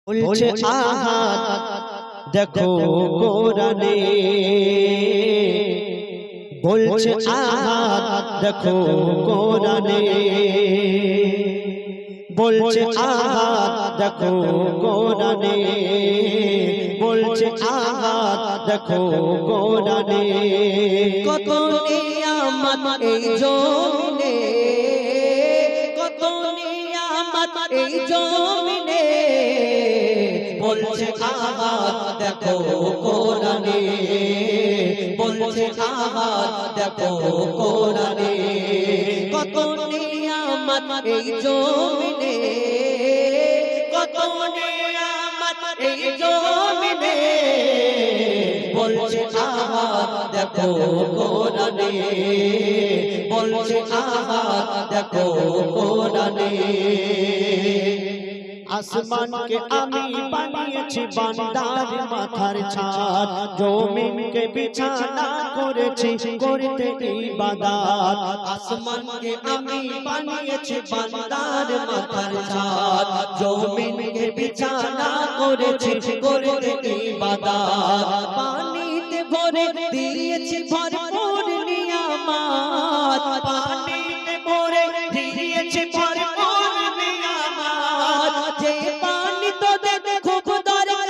বলছে আহাদ দেখো কোরআনে, বলছে আহাদ দেখো কোরআনে, বলছে আহাদ দেখো কোরআনে, বলছে আহাদ দেখো কোরআনে। কত নিয়ামত এই জমিনে, কত নিয়ামত এই জমিনে, বলছে আহাদ দেখো কোরআনে, বলছে আহাদ দেখো কোরআনে। কত নিয়ামত এই জমিনে, কত নিয়ামত এই জমিনে, বলছে আহাদ দেখো কোরআনে, বলছে আহাদ দেখো কোরআনে। আসমানকে আমি বানিয়েছি বান্দার মাথার ছাদ, জমিনকে বিছানা করেছি করতে ইবাদত। আসমানকে আমি বানিয়েছি বান্দার মাথার ছাদ, জমিনকে বিছানা করেছি করতে ইবাদত। পানিতে ভরে দিয়েছি ভরপুর নিয়ামত, পানিতে ভরে দিয়েছি ভরপুর নিয়ামত। যে পানি তোদের খুব দরকার,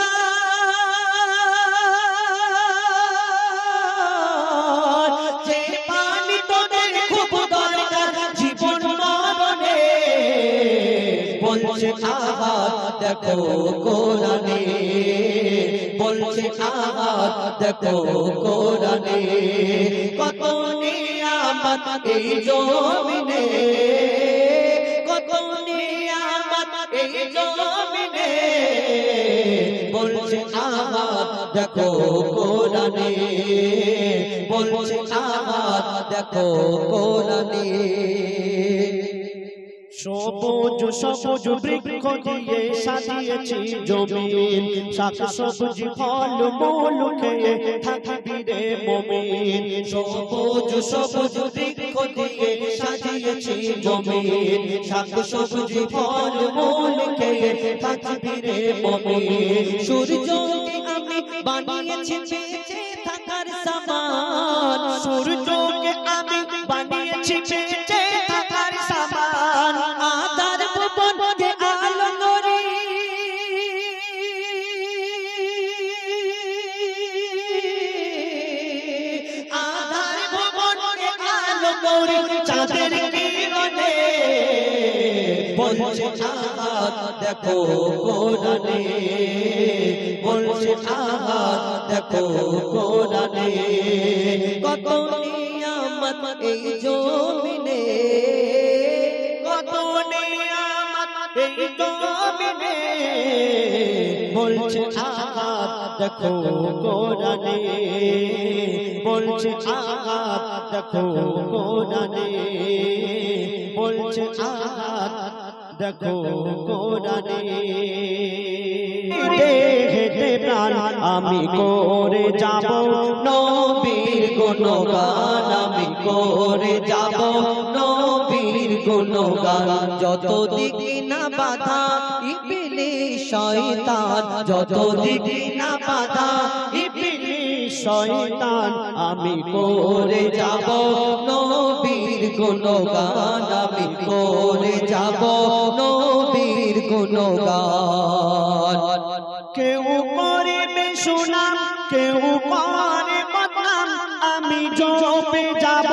যে পানি তোদের খুব দরকার জীবন মরণে, বলছে আহাদ দেখো কোরআনে, বলছে আহাদ দেখো কোরআনে। কত নিয়ামত এই জমিনে, কত নিয়ামত এই জমিনে, বলছে আহাদ দেখো কোরআনে, বলছে আহাদ দেখো কোরআনে। সবুজ সবুজ বৃক্ষ দিয়ে সাজিয়েছি জমিন, শাক সবজি ফল মূল খেয়ে থাকবি রে মুমিন। সবুজ সবুজ বৃক্ষ দিয়ে সাজিয়েছি জমিন, শাক সবজি ফল মূল খেয়ে থাকবি রে মুমিন। সূর্যকে আমি বানিয়েছি বেঁচে থাকার সামান, সূর্যকে আমি বানিয়েছি বেঁচে থাকার সামান। আদার ভুবনকে আলো করে, আদার ভুবনকে আলো করে চাঁদের কিরণে, বলছে আহাদ দেখো কোরআনে, বলছে আহাদ দেখো কোরআনে। কত নিয়ামত এই জমিনে, কত নিয়ামত এই জমিনে, বলছে আহাদ দেখো কোরআনে, বলছে আহাদ দেখো কোরআনে, বলছে আহাদ দেখো কোরআনে। হেঁটে প্রাণ আমি করে যাব নবীর গুণগান, আমি করে যাব নবীর গুণগান। যত দিকে না বাধা ইবলিস শয়তান, যত দিকে না বাধা ইবলিস শয়তান, আমি করে যাব নবীর গুণগান, আমি করে যাব নবীর গুণগান। কেউ করবে সুনাম, কেউ করে বদনাম, আমি জপে যাব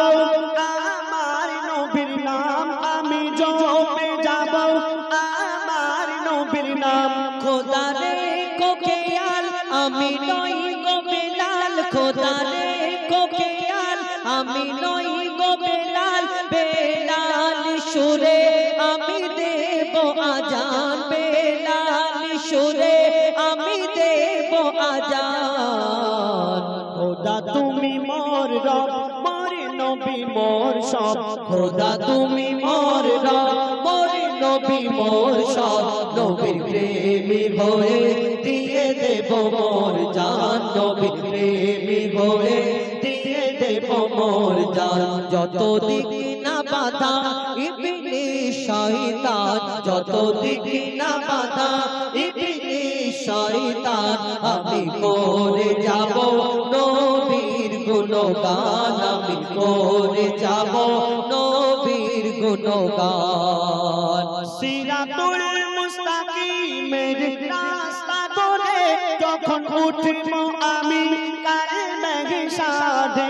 আমার নবীর নাম, আমি জপে যাব আমার নবীর নাম। খোদা রে কো খেয়াল আমি নই গো বেলাল, খোদা রে কো খেয়াল আমি নই গো বেলাল। বেলাল সুরে আমি দেব আজান, বেলাল সুরে আমি দেব আজান। খোদা তুমি মোর রব, মোর নবী মোর সব, খোদা তুমি মোর রব, মোর নবী মোর সব। নবীর প্রেমী হয়ে দিয়ে দেব মোর জান, নবীর প্রেমী হয়ে দিয়ে দেব মোর জান। যত দিকে না বাধা ইবলিস শয়তান, যত দিকে না বাধা ইবলিস শয়তান আমি করে যাব নবীর গুণগান আমি করে যাব নবীর গুণগান সিরাতুল মুস্তাকিমের রাস্তা ধরে যখন উঠব আমি কালমের সাথে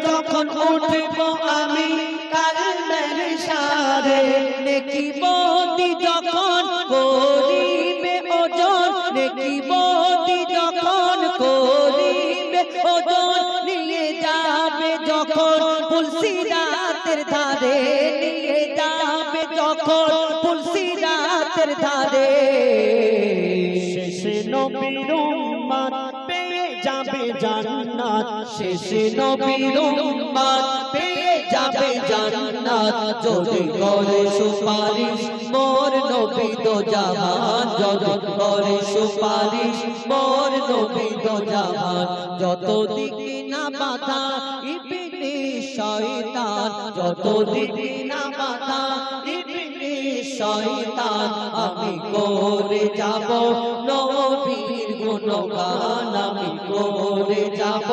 যখন উঠব আমি কালমের সাথে নেকি বদি যখন করিবে ওজন নেকি বদি যখন করিবে ওজন নিয়ে যাবে যখন পুলসিরাতের ধারে নিয়ে যাবে যখন পুলসিরাতের ধারে শেষে নবীর উম্মত পেয়ে যাবে জান্নাত শেষে নবীর উম্মত পেয়ে যাবে জান্নাত যদি করে সুপারিশ মোর নবী তো জাহান যদি করে সুপারিশ মোর নবী তো জাহান যত দিকে না বাধা ইবলিস শয়তান যত দিকে না বাধা ইবলিস শয়তান আমি করে যাব নবীর গুণগান আমি করে যাব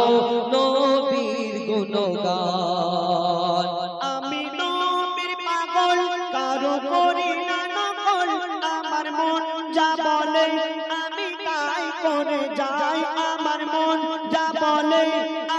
নবীর গুণগান আমি নবীর পাগল কারো করি না নকল আমার মন যা বলে আমি তাই করে যাই আমার মন যা বলে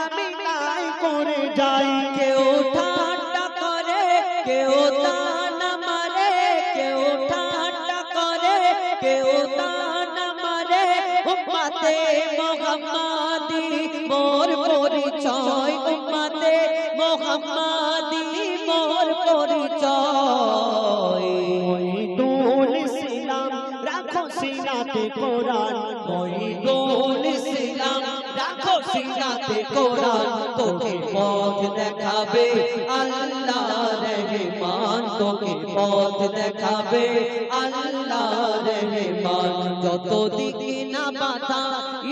আমি তাই করে যাই কেউ ঠাট্টা করে কেউ তানা মারে কেউ ঠাট্টা করে কেউ তানা মারে উম্মতে মুহাম্মাদি মোর পরিচয় উম্মতে মুহাম্মাদি মোর পরিচয় মহিদুল ইসলাম রাখো সিনাতে কোরআন মহিদুল ইসলাম রাখো সিনাতে কোরআন তোকে পথ দেখাবে আল্লাহ রহমান তোকে পথ দেখাবে আল্লাহ রহমান যত দিকে না বাধা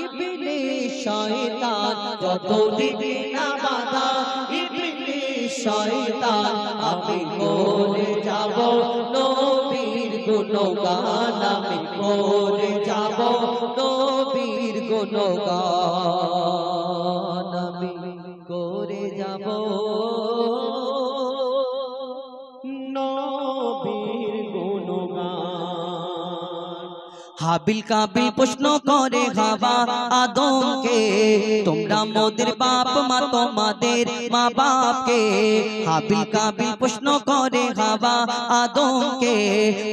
ইবলিস শয়তান যত দিকে না বাধা ইবলিস শয়তান আমি করে যাব নবীর গুণগান আমি করে যাব নবীর গুণগান আমি করে যাব নবীর গুণগান হাবিল কাবিল প্রশ্ন করে হাওয়া আদমকে তোমরা মোদের বাপ মা তোমাদের মা বাপকে হাবিল কাবিল প্রশ্ন করে হাওয়া আদমকে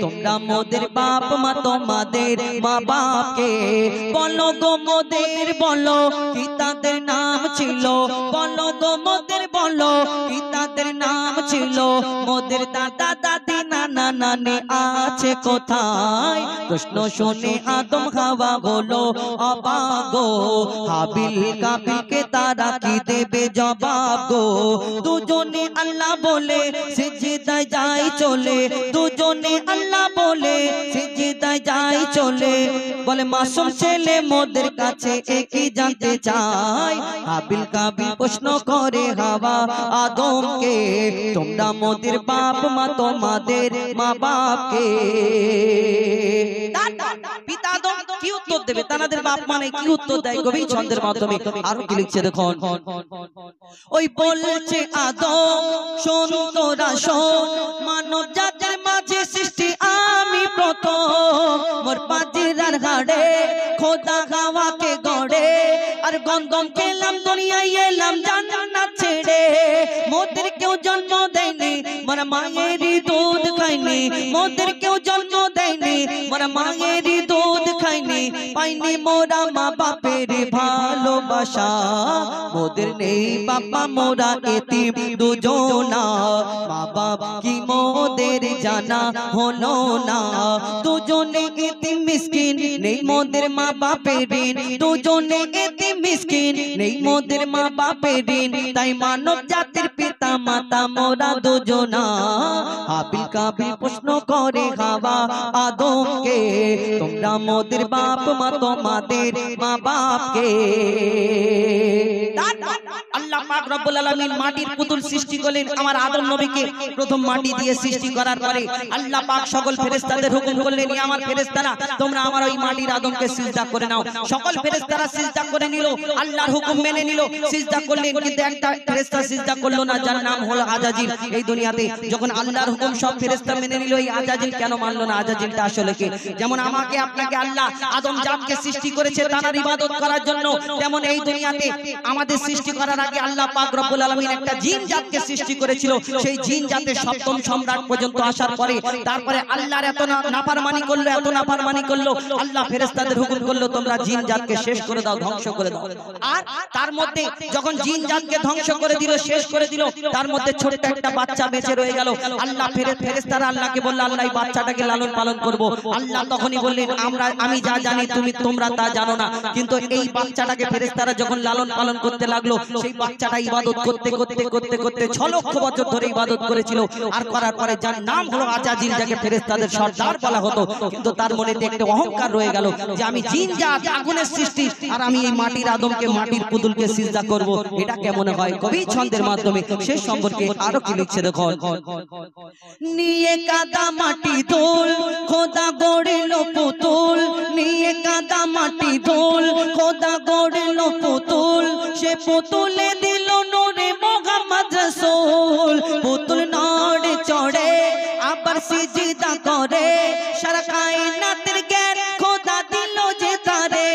তোমরা মোদের বাপ মা তোমাদের মা বাপকে বলো গো মোদের বলো কি তাদের নাম ছিল বলো গো মোদের বলো কি তাদের নাম ছিল মোদের দাদা দাদি নানা নানি আছে কোথায় প্রশ্ন শুনে আদম হাওয়া হলো অবাক গো হাবিল কাবিলকে তারা কি দেবে জবাব গো দুজনে আল্লাহ বলে সিজদায় যায় চলে দুজনে আল্লাহ বলে সিজদায় যায় চলে বলে মাসুম ছেলে মোদের কাছে একই জানতে চাই হাবিল কাবিল প্রশ্ন করে হাওয়া আদমকে তোমরা মোদের বাপ মা তোমাদের মা বাপকে পিতা আদম কি উত্তর দেবে তাদের বাপ মানে কি উত্তর দেয় কবি ছন্দের মাধ্যমে আরো কি লিখছে দেখুন ওই বলছে আদম শোন তোরা শোন মানব জাতির মাঝে সৃষ্টি আমি প্রথম মোর পাজিরার হাড়ে খোদা হাওয়াকে গড়ে আর গন্ধম খেলাম দুনিয়ায় এলাম জান্নাত ছেড়ে মোদের কেউ জন্ম দেয়নি মোর মায়েরই দুধ খাইনি মোদের কেউ জন্ম দেয়নি মোর মায়েরই দুধ খাইনি পাইনি মোরা মা বাপের ভালোবাসা মোদের নেই বাবা মোরা এতিম দুজনা মা বাপ কি মোদের জানা হলো না দুজনে এতিম মিসকিন নেই মোদের মা বাপের ঋণ দুজনে এতিম মিসকিন নেই মোদের মা বাপের ঋণ তাই মানব জাতির পিতা মাতা মোরা দুজনা হাবিল কাবিল প্রশ্ন করে হাওয়া আদমকে তোমরা মোদের বাপ মা তোমাদের মা বাপকে আল্লাহ পাক রব্বুল আলামিন মাটির পুতুল সৃষ্টি করলেন আমার আদম নবীকে প্রথম মাটি দিয়ে সৃষ্টি করার পরে আল্লাহ পাক সকল ফেরেশতাদের হুকুম করলেন ই আমার ফেরেশতারা তোমরা আমার ওই মাটির আদমকে সিজদা করে নাও সকল ফেরেশতারা সিজদা করে নিল আল্লাহর হুকুম মেনে নিল সিজদা করলেন কিন্তু একটা ফেরেশতা সিজদা করলো না যার নাম হলো আজাজিল এই দুনিয়াতে যখন আল্লাহর হুকুম সব ফেরেশতা মেনে নিল এই আজাজিল কেন মানলো না আজাজিলটা আসলে কে যেমন আমাকে আপনাকে আল্লাহ আদম জাতকে সৃষ্টি করেছে তার ইবাদত করার জন্য তেমন এই দুনিয়াতে আমাদের সৃষ্টি করার আগে আল্লাহ পাক রব্বুল আলামিন একটা জিন জাতকে সৃষ্টি করেছিল সেই জিন জাতের সপ্তম সম্রাট পর্যন্ত আসার পরে তারপরে আল্লাহর এত নাফরমানি করলো এত নাফরমানি করলো আল্লাহ ফেরেশতাদের হুকুম করলো তোমরা জিন জাতকে শেষ করে দাও ধ্বংস করে দাও আর তার মধ্যে যখন জিন জাতকে ধ্বংস করে দিল শেষ করে দিল তার মধ্যে ছোট্ট একটা বাচ্চা বেঁচে রয়ে গেল আল্লাহ ফেরেশতারা আল্লাহকে বলল আল্লাহ এই বাচ্চাটাকে লালন পালন করব আল্লাহ তখনই বললেন আমি যা জানি তোমরা তা জানো না কিন্তু এই বাচ্চাটাকে ফেরেশতারা যখন লালন পালন করতে লাগলো সেই বাচ্চাটা ইবাদত করতে করতে করতে করতে 6 লক্ষ বছর ধরে ইবাদত করেছিল আর করার পরে যার নাম হলো আজাজিল যাকে ফেরেশতাদের সর্দার বলা হতো কিন্তু তার মনে একটা অহংকার রয়ে গেল যে আমি জিন জাত আগুনের সৃষ্টি আর আমি এই মাটির আদমকে মাটির পুতুলকে সিজদা করব এটা কেমন হয় কবি ছন্দের মাধ্যমে সেই সম্পর্কে আরো কি লিখছে দেখো নিয়ে কাদা মাটি ধুল খোদা গড়লো পুতুল নিয়ে কাদা মাটি ধুল খোদা গড়লো পুতুল সে পুতুলে দিল নূরে মুহাম্মদ রাসূল পুতুল নড়ে চড়ে আবার সিজদা করে সারা কায়নাতের জ্ঞান খোদা দিল যে তারে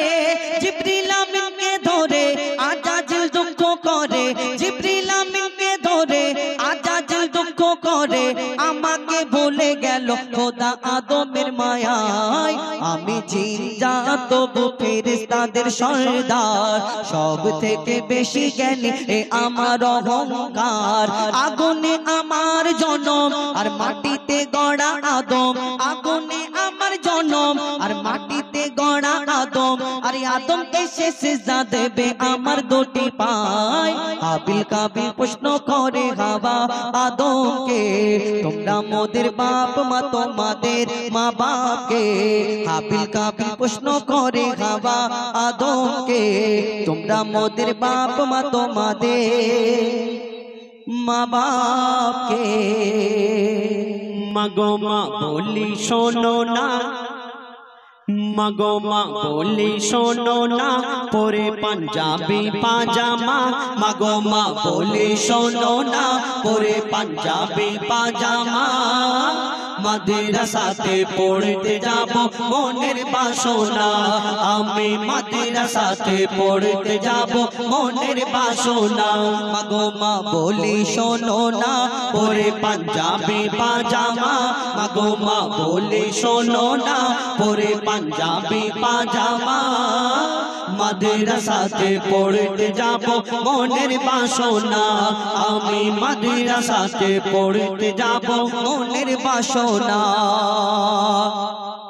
জিবরিল আমিনকে ধরে আজাজিল দুঃখ করে জিবরিল আমিনকে ধরে আজাজিল দুঃখ করে আমাকে ভুলে গেল খোদা আদমের মায়ায় আমি জিন জাত তবু ফেরেশতাদের সর্দার সব থেকে বেশি জ্ঞানী এ আমার অহংকার আগুনে আমার জনম আর মাটিতে গড়া আদম আগুনে আমার জনম আর মাটিতে গড়া আদম আর আদমকে সে সিজদা দেবে আমার দুটি পায় হাবিল কাবিল প্রশ্ন করে হাওয়া আদমকে তোমরা মোদের বাপ মা তোমাদের মা বাপকে হাবিল কাবিল প্রশ্ন করে হাওয়া আদমকে তোমরা মোদের বাপ মা তোমাদের মা বাপকে মাগো মা বলি শোনো না মাগো মা বলি শোনো না পরে পাঞ্জাবি পাজামা মাগো মা বলি শোনো না পরে পাঞ্জাবি পাজামা মাদ্রাসাতে পড়তে যাব মনের বাসনা আমি মাদ্রাসাতে পড়তে যাব মনের বাসনা মাগো মা বলি শোনো না পরে পাঞ্জাবি পাজামা মাগো মা বলি শোনো না পরে পাঞ্জাবি পাজামা মাদ্রাসাতে পড়তে যাব মনের বাসনা আমি মাদ্রাসাতে পড়তে যাব মনের বাসনা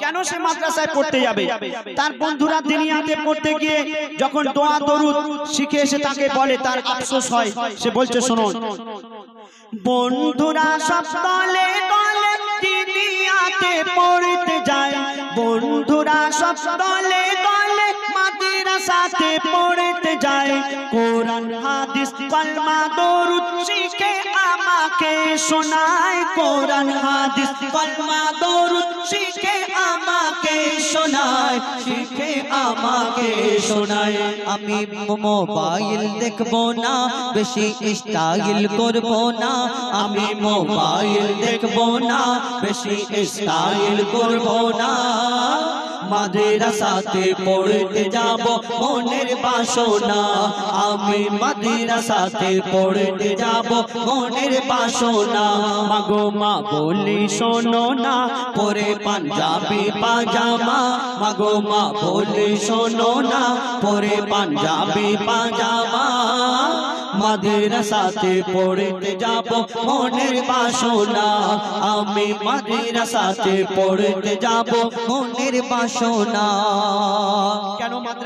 কেন সে মাদ্রাসায় পড়তে যাবে তার বন্ধুরা দুনিয়াতে পড়তে গিয়ে যখন দোয়া দরুদ শিখে এসে তাকে বলে তার আফসোস হয় সে বলছে শুনুন বন্ধুরা সব দলে দলে দুনিয়াতে পড়তে যায় বন্ধুরা সব দলে দলে মাদ্রাসাতে পড়তে যায় কোরআন হাদিস কলমা দরুদ শিখে আমাকে শোনায় কোরআন হাদিস কলমা দরুদ শিখে আমাকে শোনায় শিখে আমাকে শোনায় আমি মোবাইল দেখবো না বেশি স্টাইল করবো না আমি মোবাইল দেখবো না বেশি স্টাইল করবো না মাদ্রাসাতে পড়তে যাব মনের বাসনা আমি মাদ্রাসাতে পড়তে যাব মনের বাসনা মাগো মা বলি শোনো না পরে পাঞ্জাবি পাজামা মাগো মা বলি শোনো না পরে পাঞ্জাবি পাজামা মাদ্রাসাতে পড়তে যাব মনের বাসনা আমি মাদ্রাসাতে পড়তে যাব মনের বাসনা কেন মাদ্রাসা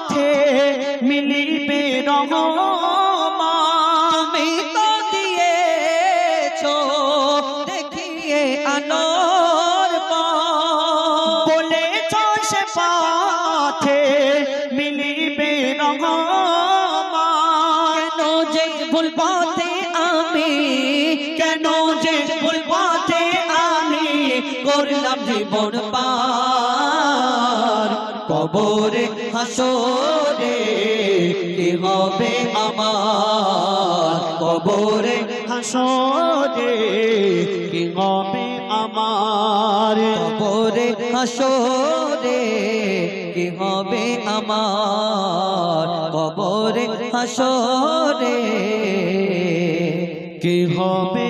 পথে মিলিবে রহমান। তুমি তো দিয়েছো দেখিয়ে আলোর পথ, বলেছ সে পথে মিলিবে রহমান। কেন যে ভুল পথে আমি, কেন যে ভুল পথে আমি করলাম জীবন পার। কবরে হাসরে কি হবে আমার, কবরে হাসরে কি হবে আমার। কবরে হাসরে কি হবে আমার, কবরে হাসরে কি হবে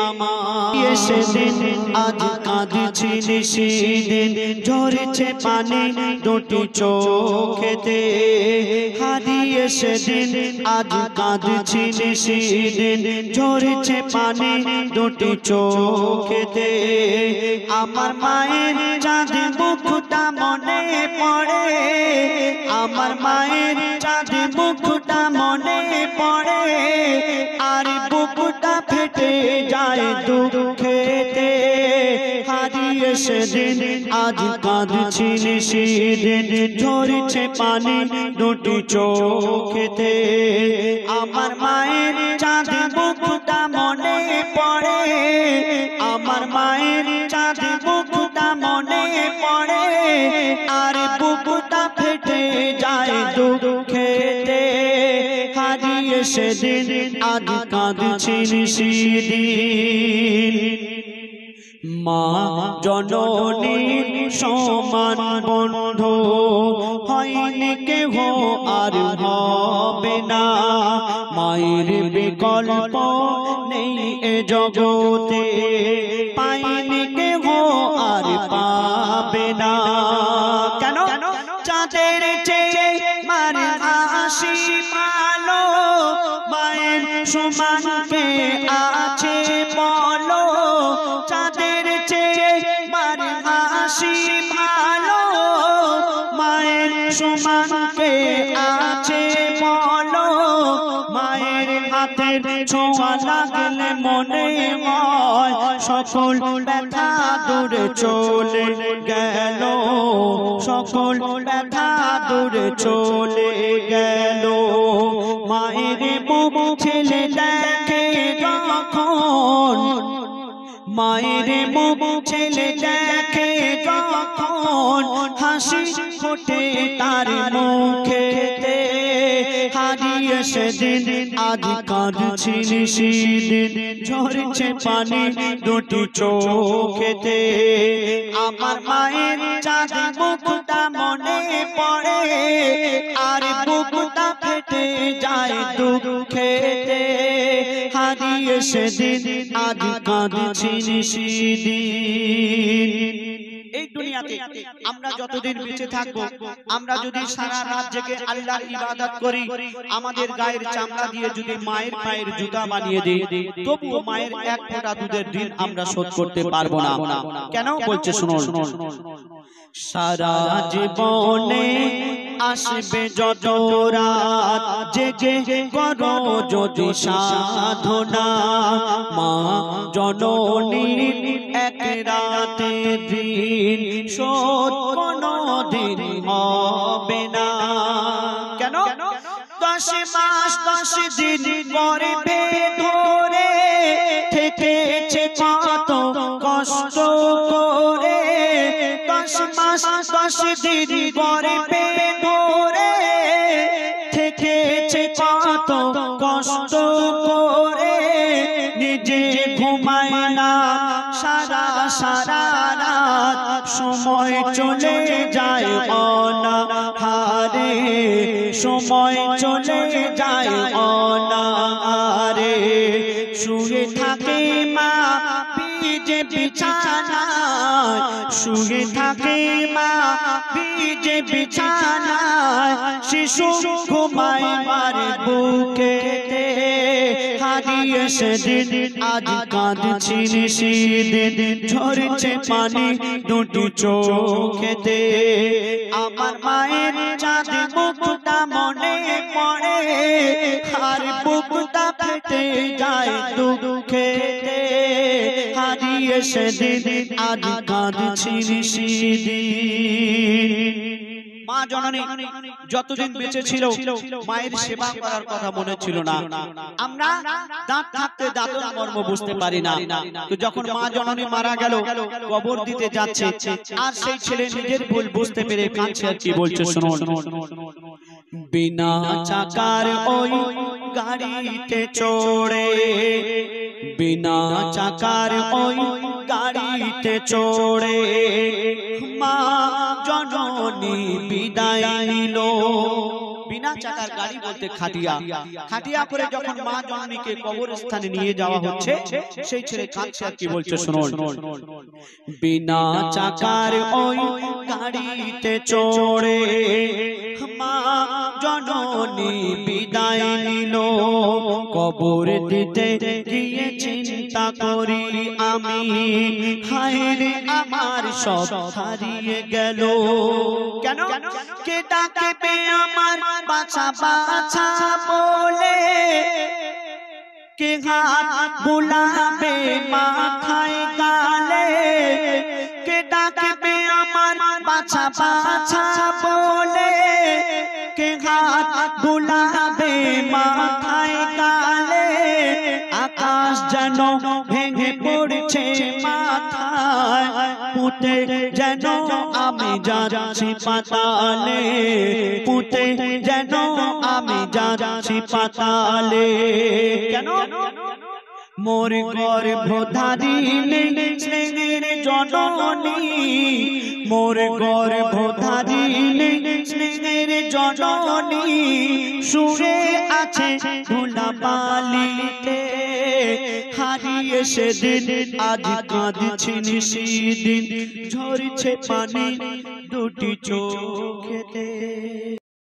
আমার। সেদিন আজ কাঁদছি সেদিন ঝরছে পানি দুটি চোখেতে। হারিয়ে সেদিন আজ কাঁদছি সেদিন ঝরছে পানি দুটি চোখেতে। আমার মায়ের চাঁদ মুখটা মনে পড়ে, আমার মায়ের চাঁদ মুখটা মনে পড়ে। আর বুকটা ফেটে যায় দুঃখেতে। হারিয়ে সেদিন আজ কাঁদছি সেদিন ঝরছে পানি দুটি চোখেতে। আমার মায়ের চাঁদ মুখটা মনে পড়ে, আমার মায়ের চাঁদ মুখটা মনে পড়ে। আর বুকটা ফেটে যায় দুঃখেতে। হারিয়ে সেদিন আজ কাঁদছি সেদিন। মা জননীর সমান বন্ধু হয়নি কেহ আর হবে না। মায়ের বিকল্প নেই এ জগতে, পাইনি কেহ আর পাবে না। কেন? চাঁদের চেয়ে মার হাসি ভালো, মায়ের সমান কে আছে বলো। চাঁদের চেয়ে মার হাসি ভালো, মায়ের সমান কে আছে বলো। মায়ের হাতের ছোঁয়া লাগলে মনে হয় সকল ব্যথা দূরে চলে গেল, সকল ব্যথা দূরে চলে গেল। মায়ের মুখ ছেলে দেখে যখন, মায়ের মুখ ছেলে দেখে যখন হাসি ফোটে তার মুখেতে। হারিয়ে সেদিন আজ কাঁদছি সেদিন ঝরছে পানি দুটি চোখেতে। আমার মায়ের চাঁদ মুখটা মনে পড়ে, আর বুকটা ফেটে যায় দুঃখেতে। হারিয়ে সেদিন আজ কাঁদছি সেদিন। এই দুনিয়াতে আমরা যতদিন বেঁচে থাকবো, আমরা যদি সারা রাত জেগে আল্লাহর ইবাদত করি, আমাদের গায়ের চামড়া দিয়ে যদি মায়ের পায়ের জুতা বানিয়ে দিই, তবুও মায়ের এক ফোঁটা দুধের ঋণ আমরা শোধ করতে পারবো না। কেন বলছে শুনুন। সারা জীবনে আসবে যত রাত জেগে করো যদি সাধনা, মা জননীর এক রাতে দিন শোধ কোনদিন হবে না। কেন? 10 মাস 10 দিন গর্ভে ধরে থেকেছে কত কষ্ট করে। 10 মাস 10 দিন গর্ভে ধরে থেকেছে কত কষ্ট করে। নিজে ঘুমায় না সারা সারা রাত, সময় চলে যায় অনাহারে, সময় চলে যায় অনাহারে। শুয়ে থাকে মা ভিজে বিছানায়, শুয়ে থাকে মা ভিজে বিছানায়। শিশু ঘুমায় মার বুকেতে। হারিয়ে সেদিন আজ কাঁদছি নিশিদিন ঝরছে পানি দুটি চোখেতে আমার মায়ের চাঁদ মুখটা মনে পড়ে আর বুকটা ফেটে যায় দুঃখেতে হারিয়ে সেদিন আজ কাঁদছি নিশিদিন। মা জননী যতদিন বেঁচে ছিল মায়ের সেবা করার কথা মনে ছিল না। আমরা দাঁত থাকতে দাঁতের মর্ম বুঝতে পারি না। তো যখন মা জননী মারা গেল কবর দিতে যাচ্ছে আর সেই ছেলে নিজের ভুল বুঝতে পেরে কাঁদছে আর কি বলছে শুনুন। বিনা চাকার ওই গাড়িতে চড়ে বিনা চাকার ওই গাড়িতে চড়ে মা জননী বিদায় নিল। বিনা চাকার গাড়ি বলতে খাটিয়া, খাটিয়া করে যখন মা জননীকে কবরস্থানে নিয়ে যাওয়া হচ্ছে সেই ছেলে কাঁদছে আর কি বলছে শুনুন। বিনা চাকার ওই গাড়িতে চড়ে মা জননী বিদায় নিল কবর দিতে গিয়ে চিন্তা করি আমি হায় রে আমার সব হারিয়ে গেল। কেন কে ডাকবে আমার বাছা বাছা বলে কে হাত বুলাবে মাথায় গালে কে ডাকবে আমার বাছা বাছা বলে কে হাত বুলাবে মাথায় গালে আকাশ যেন ভেঙে পড়ছে মাথায় পুঁতে যেন আমি যাচ্ছি পাতালে পুঁতে যেন আমি যাচ্ছি পাতালে। কেন মোর গর্ভধারিণী স্নেহের জননী মোর গর্ভধারিণী স্নেহের জননী শুয়ে আছে ধুলাবালিতে হারিয়ে সেদিন আজ কাঁদছি নিশিদিন ঝরছে পানি দুটি চোখেতে।